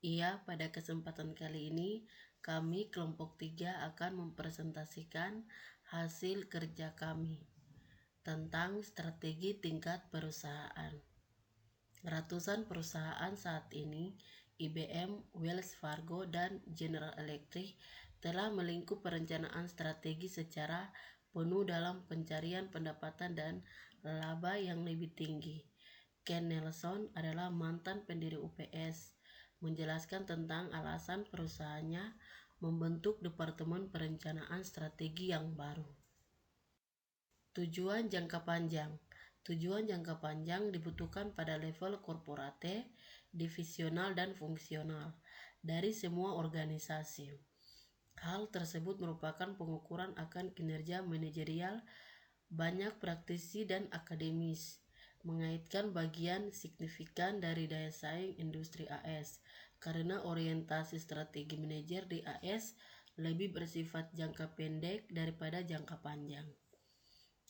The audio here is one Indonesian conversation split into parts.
Iya, pada kesempatan kali ini kami kelompok 3 akan mempresentasikan hasil kerja kami tentang strategi tingkat perusahaan. Ratusan perusahaan saat ini, IBM, Wells Fargo, dan General Electric telah melingkup perencanaan strategi secara penuh dalam pencarian pendapatan dan laba yang lebih tinggi. Ken Nelson adalah mantan pendiri UPS, menjelaskan tentang alasan perusahaannya membentuk Departemen Perencanaan Strategi yang baru. Tujuan jangka panjang. Tujuan jangka panjang dibutuhkan pada level korporate, divisional, dan fungsional dari semua organisasi. Hal tersebut merupakan pengukuran akan kinerja manajerial banyak praktisi dan akademis, mengaitkan bagian signifikan dari daya saing industri AS, karena orientasi strategi manajer di AS lebih bersifat jangka pendek daripada jangka panjang.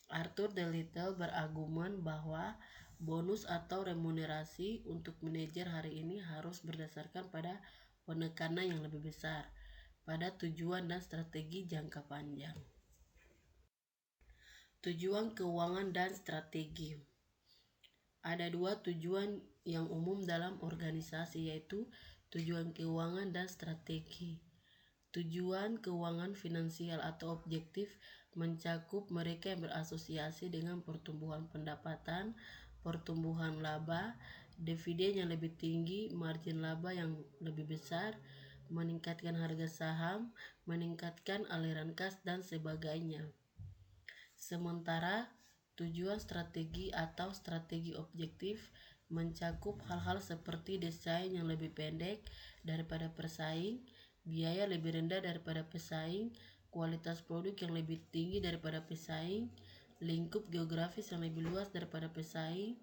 Arthur D. Little berargumen bahwa bonus atau remunerasi untuk manajer hari ini harus berdasarkan pada penekanan yang lebih besar pada tujuan dan strategi jangka panjang. Tujuan keuangan dan strategi. Ada dua tujuan yang umum dalam organisasi, yaitu tujuan keuangan dan strategi. Tujuan keuangan finansial atau objektif mencakup mereka yang berasosiasi dengan pertumbuhan pendapatan, pertumbuhan laba, dividen yang lebih tinggi, margin laba yang lebih besar, meningkatkan harga saham, meningkatkan aliran kas, dan sebagainya. Sementara tujuan strategi atau strategi objektif mencakup hal-hal seperti desain yang lebih pendek daripada pesaing, biaya lebih rendah daripada pesaing, kualitas produk yang lebih tinggi daripada pesaing, lingkup geografis yang lebih luas daripada pesaing,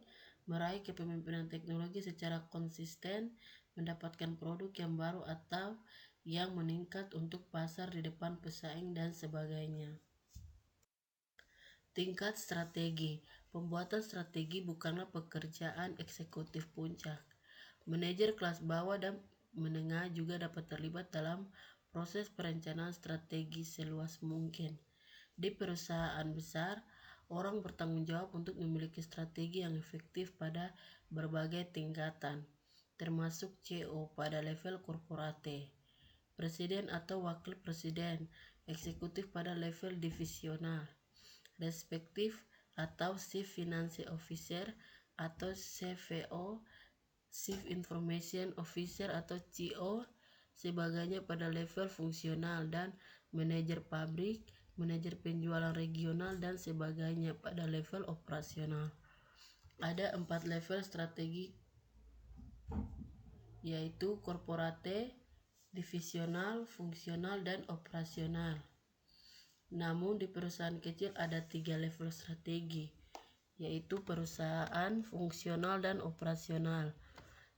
meraih kepemimpinan teknologi secara konsisten, mendapatkan produk yang baru atau yang meningkat untuk pasar di depan pesaing, dan sebagainya. Tingkat strategi. Pembuatan strategi bukanlah pekerjaan eksekutif puncak. Manajer kelas bawah dan menengah juga dapat terlibat dalam proses perencanaan strategi seluas mungkin. Di perusahaan besar, orang bertanggung jawab untuk memiliki strategi yang efektif pada berbagai tingkatan, termasuk CEO pada level korporate, presiden atau wakil presiden, eksekutif pada level divisional, respektif atau Chief Financial Officer atau CFO, Chief Information Officer atau CO, sebagainya pada level fungsional, dan manajer pabrik, manajer penjualan regional, dan sebagainya pada level operasional. Ada 4 level strategi, yaitu korporate, divisional, fungsional, dan operasional. Namun di perusahaan kecil ada 3 level strategi, yaitu perusahaan, fungsional, dan operasional.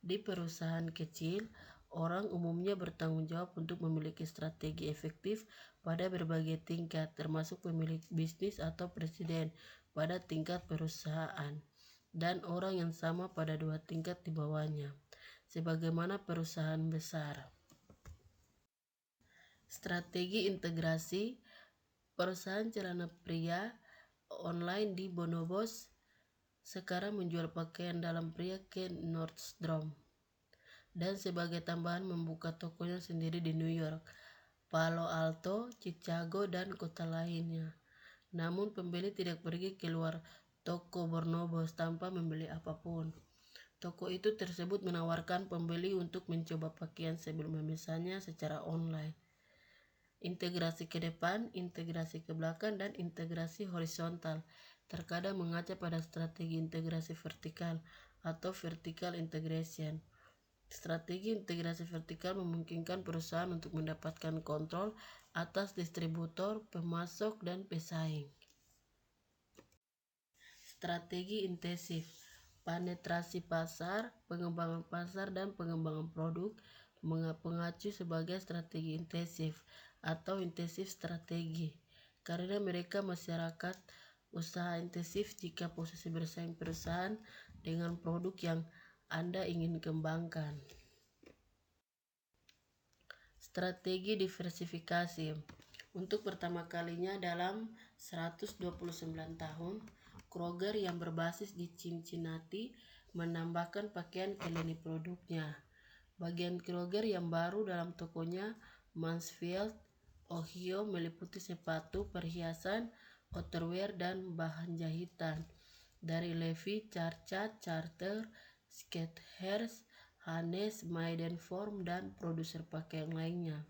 Di perusahaan kecil, orang umumnya bertanggung jawab untuk memiliki strategi efektif pada berbagai tingkat, termasuk pemilik bisnis atau presiden pada tingkat perusahaan, dan orang yang sama pada 2 tingkat di bawahnya, sebagaimana perusahaan besar. Strategi integrasi. Perusahaan celana pria online di Bonobos sekarang menjual pakaian dalam pria ke Nordstrom, dan sebagai tambahan membuka tokonya sendiri di New York, Palo Alto, Chicago, dan kota lainnya. Namun pembeli tidak pergi keluar toko Bonobos tanpa membeli apapun. Toko itu tersebut menawarkan pembeli untuk mencoba pakaian sebelum memesannya secara online. Integrasi ke depan, integrasi ke belakang, dan integrasi horizontal terkadang mengaca pada strategi integrasi vertikal atau vertical integration. Strategi integrasi vertikal memungkinkan perusahaan untuk mendapatkan kontrol atas distributor, pemasok, dan pesaing. Strategi intensif. Penetrasi pasar, pengembangan pasar, dan pengembangan produk mengacu sebagai strategi intensif atau intensif strategi, karena mereka masyarakat usaha intensif jika posisi bersaing perusahaan dengan produk yang Anda ingin kembangkan. Strategi diversifikasi. Untuk pertama kalinya dalam 129 tahun, Kroger yang berbasis di Cincinnati menambahkan pakaian ke lini produknya. Bagian Kroger yang baru dalam tokonya Mansfield, Ohio meliputi sepatu, perhiasan, outerwear, dan bahan jahitan dari Levi, Charchat, Charter, Skechers, Hanes, Maidenform, dan produser pakaian lainnya.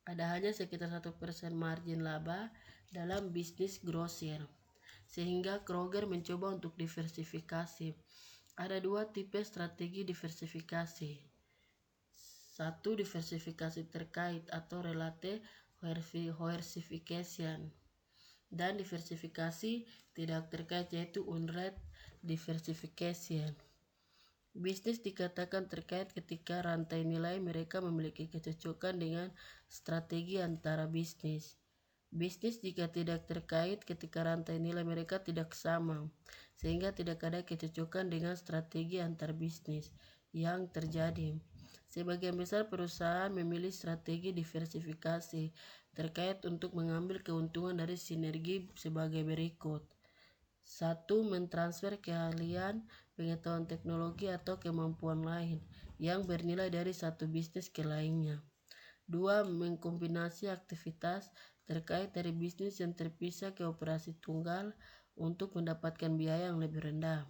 Ada hanya sekitar 1% margin laba dalam bisnis grosir, sehingga Kroger mencoba untuk diversifikasi. Ada dua tipe strategi diversifikasi. Satu, diversifikasi terkait atau relative diversification, dan diversifikasi tidak terkait yaitu unrelated diversification. Bisnis dikatakan terkait ketika rantai nilai mereka memiliki kecocokan dengan strategi antara bisnis. Bisnis jika tidak terkait ketika rantai nilai mereka tidak sama, sehingga tidak ada kecocokan dengan strategi antar bisnis yang terjadi. Sebagian besar perusahaan memilih strategi diversifikasi terkait untuk mengambil keuntungan dari sinergi sebagai berikut. 1. Mentransfer keahlian, pengetahuan teknologi atau kemampuan lain yang bernilai dari satu bisnis ke lainnya. 2. Mengkombinasi aktivitas terkait dari bisnis yang terpisah ke operasi tunggal untuk mendapatkan biaya yang lebih rendah.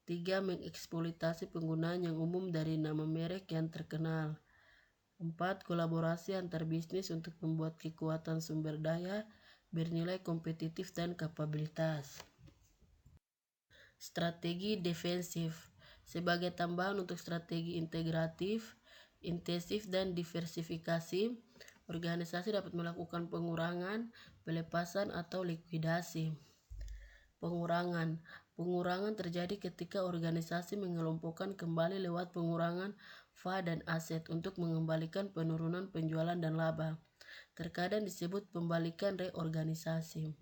3. Mengeksploitasi penggunaan yang umum dari nama merek yang terkenal. 4. Kolaborasi antar bisnis untuk membuat kekuatan sumber daya bernilai kompetitif dan kapabilitas. Strategi defensif. Sebagai tambahan untuk strategi integratif, intensif, dan diversifikasi, organisasi dapat melakukan pengurangan, pelepasan, atau likuidasi. Pengurangan terjadi ketika organisasi mengelompokkan kembali lewat pengurangan FA dan aset untuk mengembalikan penurunan penjualan dan laba. Terkadang disebut pembalikan reorganisasi.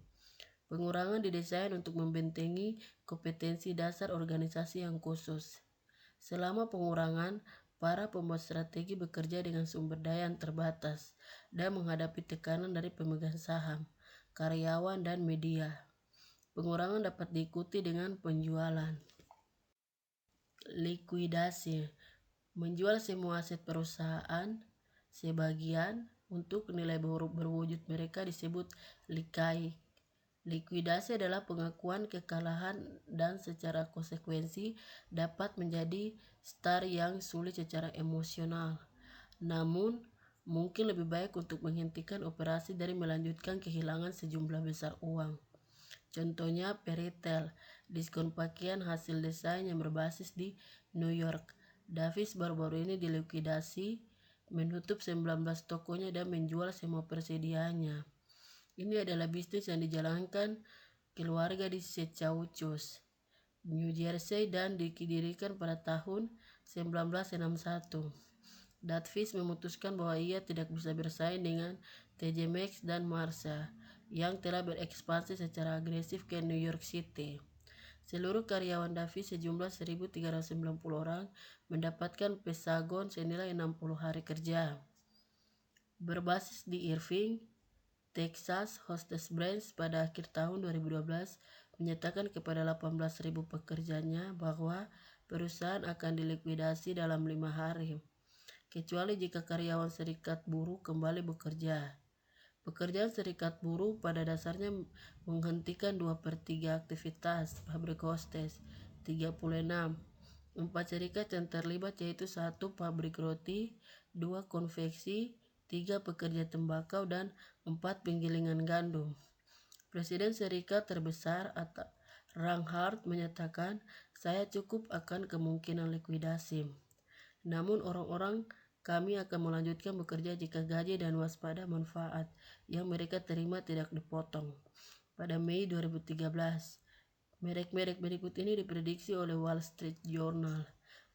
Pengurangan didesain untuk membentengi kompetensi dasar organisasi yang khusus. Selama pengurangan, para pembuat strategi bekerja dengan sumber daya yang terbatas dan menghadapi tekanan dari pemegang saham, karyawan, dan media. Pengurangan dapat diikuti dengan penjualan. Likuidasi. Menjual semua aset perusahaan, sebagian, untuk nilai berwujud mereka disebut likai. Likuidasi adalah pengakuan kekalahan dan secara konsekuensi dapat menjadi star yang sulit secara emosional. Namun, mungkin lebih baik untuk menghentikan operasi dari melanjutkan kehilangan sejumlah besar uang. Contohnya Peritel, diskon pakaian hasil desain yang berbasis di New York. Davis baru-baru ini dilikuidasi, menutup 19 tokonya dan menjual semua persediaannya. Ini adalah bisnis yang dijalankan keluarga di Secaucus, New Jersey, dan didirikan pada tahun 1961. Davis memutuskan bahwa ia tidak bisa bersaing dengan TJ Maxx dan Marsha yang telah berekspansi secara agresif ke New York City. Seluruh karyawan Davis sejumlah 1.390 orang mendapatkan pesangon senilai 60 hari kerja. Berbasis di Irving, Texas, Hostess Brands pada akhir tahun 2012 menyatakan kepada 18.000 pekerjanya bahwa perusahaan akan dilikuidasi dalam 5 hari, kecuali jika karyawan serikat buruh kembali bekerja. Pekerjaan serikat buruh pada dasarnya menghentikan 2/3 aktivitas pabrik Hostess, 36. 4 serikat yang terlibat yaitu 1 pabrik roti, 2 konveksi, 3 pekerja tembakau, dan 4 penggilingan gandum. Presiden serikat terbesar Reinhardt menyatakan, "Saya cukup akan kemungkinan likuidasi. Namun orang-orang kami akan melanjutkan bekerja jika gaji dan waspada manfaat yang mereka terima tidak dipotong." Pada Mei 2013, merek-merek berikut ini diprediksi oleh Wall Street Journal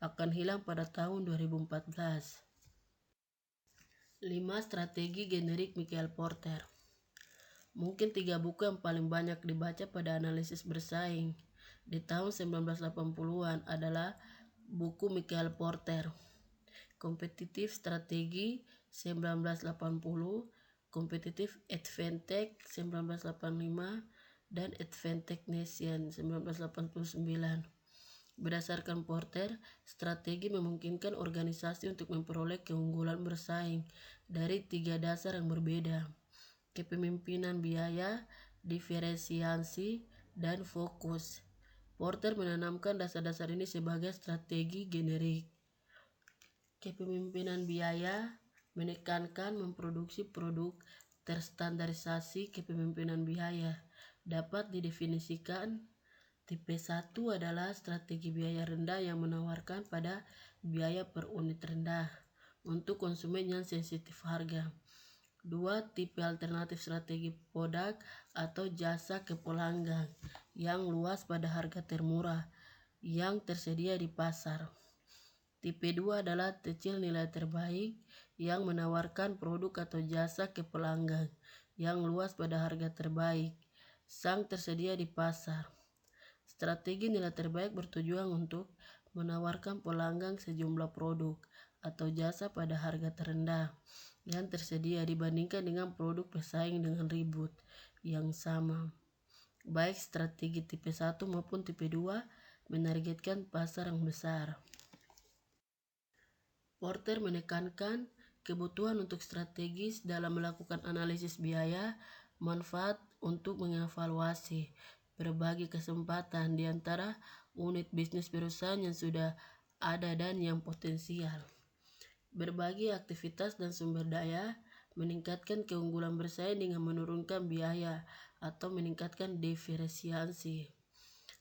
akan hilang pada tahun 2014. 5 strategi generik Michael Porter. Mungkin 3 buku yang paling banyak dibaca pada analisis bersaing di tahun 1980-an adalah buku Michael Porter, Kompetitif Strategi, 1980, Competitive Advantage 1985, dan Advantage Nation 1989. Berdasarkan Porter, strategi memungkinkan organisasi untuk memperoleh keunggulan bersaing dari 3 dasar yang berbeda: kepemimpinan biaya, diferensiasi, dan fokus. Porter menanamkan dasar-dasar ini sebagai strategi generik. Kepemimpinan biaya menekankan memproduksi produk terstandarisasi. Kepemimpinan biaya dapat didefinisikan: tipe 1 adalah strategi biaya rendah yang menawarkan pada biaya per unit rendah untuk konsumen yang sensitif harga. 2. Tipe alternatif strategi produk atau jasa ke pelanggan yang luas pada harga termurah yang tersedia di pasar. Tipe 2 adalah kecil nilai terbaik yang menawarkan produk atau jasa ke pelanggan yang luas pada harga terbaik yang tersedia di pasar. Strategi nilai terbaik bertujuan untuk menawarkan pelanggan sejumlah produk atau jasa pada harga terendah yang tersedia dibandingkan dengan produk pesaing dengan ribut yang sama. Baik strategi tipe 1 maupun tipe 2 menargetkan pasar yang besar. Porter menekankan kebutuhan untuk strategis dalam melakukan analisis biaya manfaat untuk mengevaluasi berbagai kesempatan di antara unit bisnis perusahaan yang sudah ada dan yang potensial. Berbagi aktivitas dan sumber daya meningkatkan keunggulan bersaing dengan menurunkan biaya atau meningkatkan diferensiasi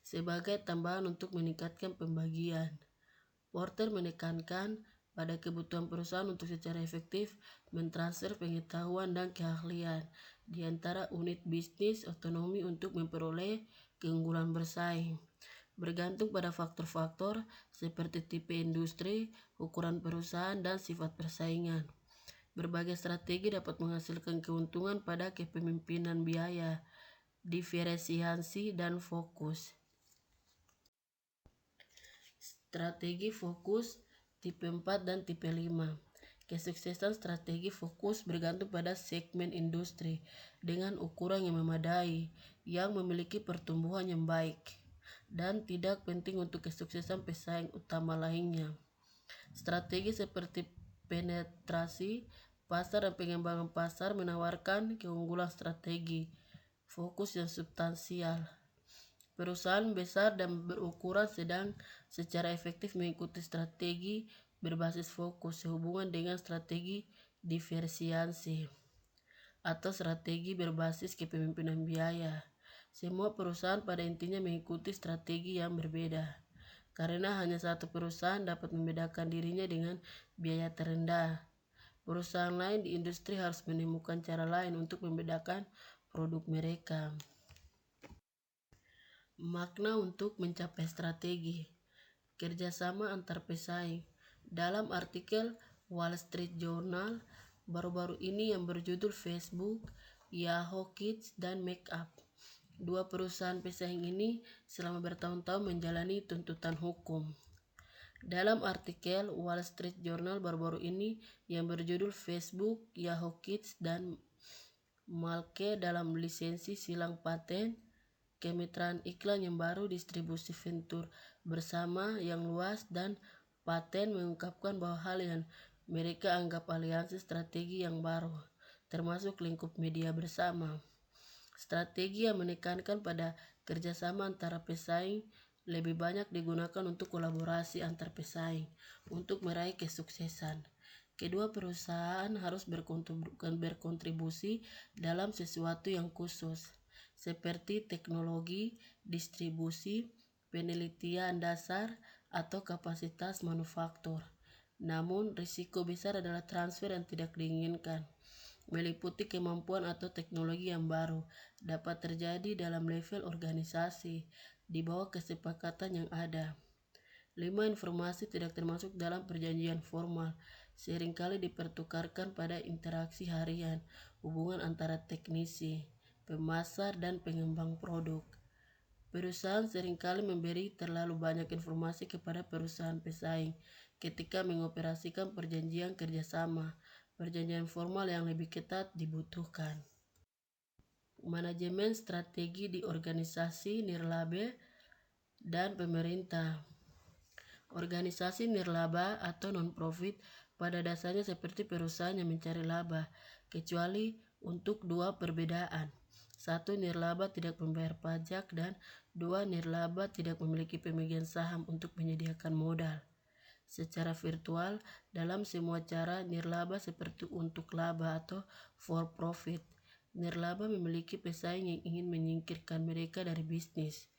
sebagai tambahan untuk meningkatkan pembagian. Porter menekankan pada kebutuhan perusahaan untuk secara efektif mentransfer pengetahuan dan keahlian di antara unit bisnis otonomi untuk memperoleh keunggulan bersaing. Bergantung pada faktor-faktor seperti tipe industri, ukuran perusahaan, dan sifat persaingan. Berbagai strategi dapat menghasilkan keuntungan pada kepemimpinan biaya, diferensiasi, dan fokus. Strategi fokus tipe 4 dan tipe 5. Kesuksesan strategi fokus bergantung pada segmen industri dengan ukuran yang memadai, yang memiliki pertumbuhan yang baik, dan tidak penting untuk kesuksesan pesaing utama lainnya. Strategi seperti penetrasi pasar dan pengembangan pasar menawarkan keunggulan strategi fokus yang substansial. Perusahaan besar dan berukuran sedang secara efektif mengikuti strategi berbasis fokus sehubungan dengan strategi diferensiasi atau strategi berbasis kepemimpinan biaya. Semua perusahaan pada intinya mengikuti strategi yang berbeda, karena hanya satu perusahaan dapat membedakan dirinya dengan biaya terendah. Perusahaan lain di industri harus menemukan cara lain untuk membedakan produk mereka. Makna untuk mencapai strategi. Kerjasama antar pesaing. Dalam artikel Wall Street Journal baru-baru ini yang berjudul Facebook, Yahoo Kids, dan Makeup, dua perusahaan pesaing ini selama bertahun-tahun menjalani tuntutan hukum. Dalam artikel Wall Street Journal baru-baru ini yang berjudul Facebook, Yahoo Kids, dan Malke dalam lisensi silang paten, kemitraan iklan yang baru, distribusi venture bersama yang luas, dan paten mengungkapkan bahwa hal yang mereka anggap aliansi strategi yang baru, termasuk lingkup media bersama. Strategi yang menekankan pada kerjasama antara pesaing lebih banyak digunakan untuk kolaborasi antar pesaing untuk meraih kesuksesan. Kedua perusahaan harus berkontribusi dalam sesuatu yang khusus, seperti teknologi, distribusi, penelitian dasar, atau kapasitas manufaktur. Namun, risiko besar adalah transfer yang tidak diinginkan, meliputi kemampuan atau teknologi yang baru, dapat terjadi dalam level organisasi di bawah kesepakatan yang ada. 5. Informasi tidak termasuk dalam perjanjian formal seringkali dipertukarkan pada interaksi harian, hubungan antara teknisi, pemasar, dan pengembang produk. Perusahaan seringkali memberi terlalu banyak informasi kepada perusahaan pesaing ketika mengoperasikan perjanjian kerjasama, perjanjian formal yang lebih ketat dibutuhkan. Manajemen strategi di organisasi nirlaba dan pemerintah. Organisasi nirlaba atau non-profit pada dasarnya seperti perusahaan yang mencari laba, kecuali untuk dua perbedaan. 1. Nirlaba tidak membayar pajak, dan 2. Nirlaba tidak memiliki pemegang saham untuk menyediakan modal. Secara virtual, dalam semua cara, nirlaba seperti untuk laba atau for profit. Nirlaba memiliki pesaing yang ingin menyingkirkan mereka dari bisnis.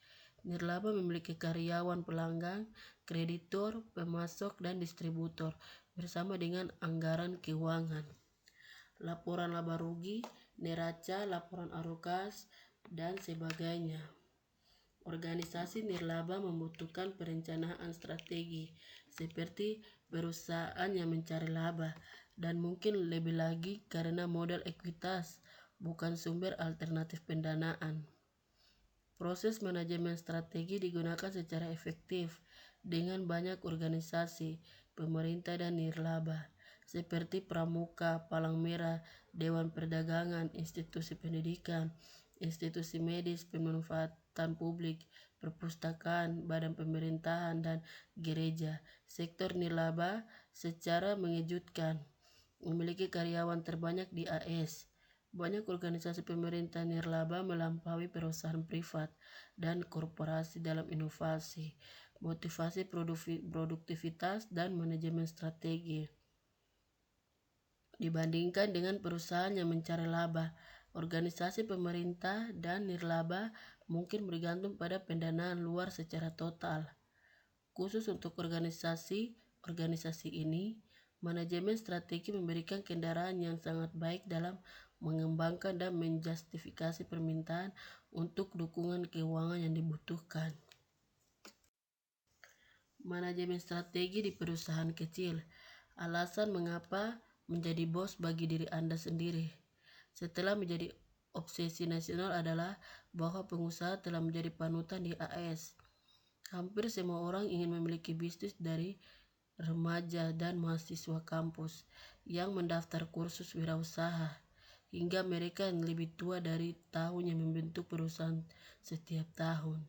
Nirlaba memiliki karyawan, pelanggan, kreditor, pemasok, dan distributor, bersama dengan anggaran keuangan. Laporan laba rugi, neraca, laporan arukas, dan sebagainya. Organisasi nirlaba membutuhkan perencanaan strategi, seperti perusahaan yang mencari laba, dan mungkin lebih lagi karena modal ekuitas, bukan sumber alternatif pendanaan. Proses manajemen strategi digunakan secara efektif dengan banyak organisasi, pemerintah dan nirlaba, seperti Pramuka, Palang Merah, Dewan Perdagangan, institusi pendidikan, institusi medis, pemanfaatan publik, perpustakaan, badan pemerintahan, dan gereja. Sektor nirlaba secara mengejutkan memiliki karyawan terbanyak di AS. Banyak organisasi pemerintah nirlaba melampaui perusahaan privat dan korporasi dalam inovasi, motivasi produktivitas, dan manajemen strategi. Dibandingkan dengan perusahaan yang mencari laba, organisasi pemerintah dan nirlaba mungkin bergantung pada pendanaan luar secara total. Khusus untuk organisasi ini, manajemen strategi memberikan kendaraan yang sangat baik dalam mengembangkan dan menjustifikasi permintaan untuk dukungan keuangan yang dibutuhkan. Manajemen strategi di perusahaan kecil. Alasan mengapa menjadi bos bagi diri Anda sendiri. Setelah menjadi obsesi nasional adalah bahwa pengusaha telah menjadi panutan di AS. Hampir semua orang ingin memiliki bisnis, dari remaja dan mahasiswa kampus yang mendaftar kursus wirausaha, hingga mereka yang lebih tua dari tahun yang membentuk perusahaan setiap tahun.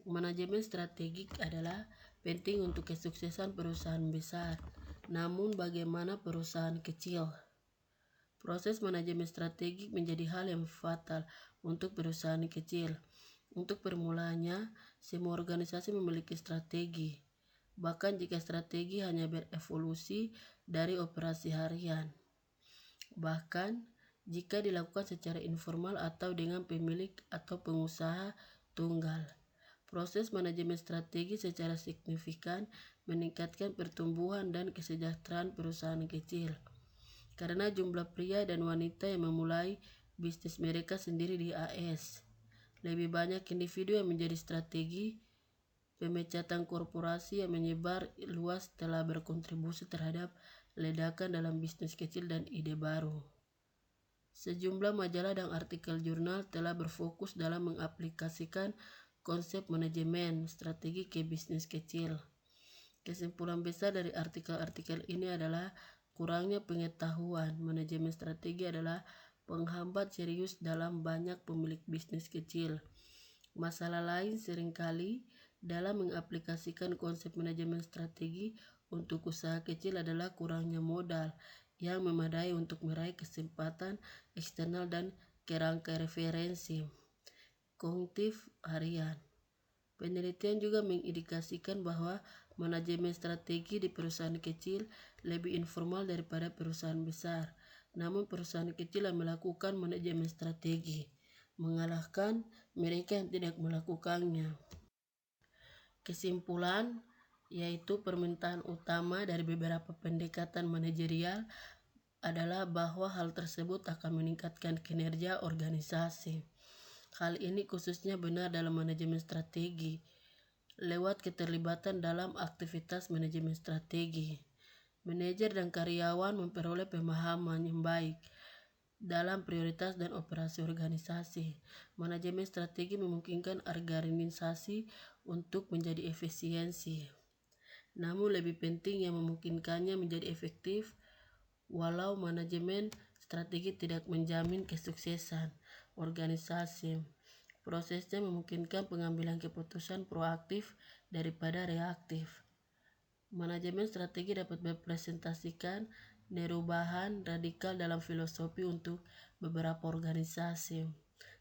Manajemen strategik adalah penting untuk kesuksesan perusahaan besar. Namun bagaimana perusahaan kecil? Proses manajemen strategik menjadi hal yang fatal untuk perusahaan kecil. Untuk permulaannya, semua organisasi memiliki strategi. Bahkan jika strategi hanya berevolusi dari operasi harian. Bahkan jika dilakukan secara informal atau dengan pemilik atau pengusaha tunggal. Proses manajemen strategi secara signifikan meningkatkan pertumbuhan dan kesejahteraan perusahaan kecil. Karena jumlah pria dan wanita yang memulai bisnis mereka sendiri di AS. Lebih banyak individu yang menjadi strategi. Pemecatan korporasi yang menyebar luas telah berkontribusi terhadap ledakan dalam bisnis kecil dan ide baru. Sejumlah majalah dan artikel jurnal telah berfokus dalam mengaplikasikan konsep manajemen strategi ke bisnis kecil. Kesimpulan besar dari artikel-artikel ini adalah kurangnya pengetahuan. Manajemen strategi adalah penghambat serius dalam banyak pemilik bisnis kecil. Masalah lain seringkali dalam mengaplikasikan konsep manajemen strategi untuk usaha kecil adalah kurangnya modal yang memadai untuk meraih kesempatan eksternal dan kerangka referensi kognitif harian. Penelitian juga mengindikasikan bahwa manajemen strategi di perusahaan kecil lebih informal daripada perusahaan besar. Namun perusahaan kecil yang melakukan manajemen strategi mengalahkan mereka yang tidak melakukannya. Kesimpulan, yaitu permintaan utama dari beberapa pendekatan manajerial adalah bahwa hal tersebut akan meningkatkan kinerja organisasi. Hal ini khususnya benar dalam manajemen strategi, lewat keterlibatan dalam aktivitas manajemen strategi. Manajer dan karyawan memperoleh pemahaman yang baik dalam prioritas dan operasi organisasi. Manajemen strategi memungkinkan organisasi untuk menjadi efisiensi. Namun lebih penting yang memungkinkannya menjadi efektif Walau manajemen strategi tidak menjamin kesuksesan organisasi, prosesnya memungkinkan pengambilan keputusan proaktif daripada reaktif. Manajemen strategi dapat merepresentasikan perubahan radikal dalam filosofi untuk beberapa organisasi,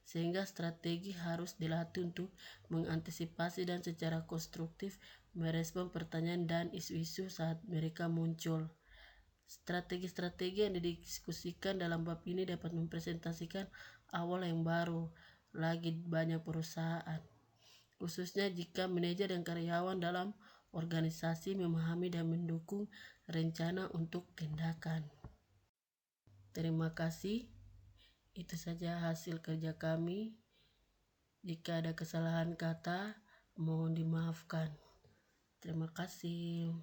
sehingga strategi harus dilatih untuk mengantisipasi dan secara konstruktif merespon pertanyaan dan isu-isu saat mereka muncul. Strategi-strategi yang didiskusikan dalam bab ini dapat mempresentasikan awal yang baru lagi banyak perusahaan, khususnya jika manajer dan karyawan dalam organisasi memahami dan mendukung rencana untuk tindakan. Terima kasih. Itu saja hasil kerja kami. Jika ada kesalahan kata, mohon dimaafkan. Terima kasih.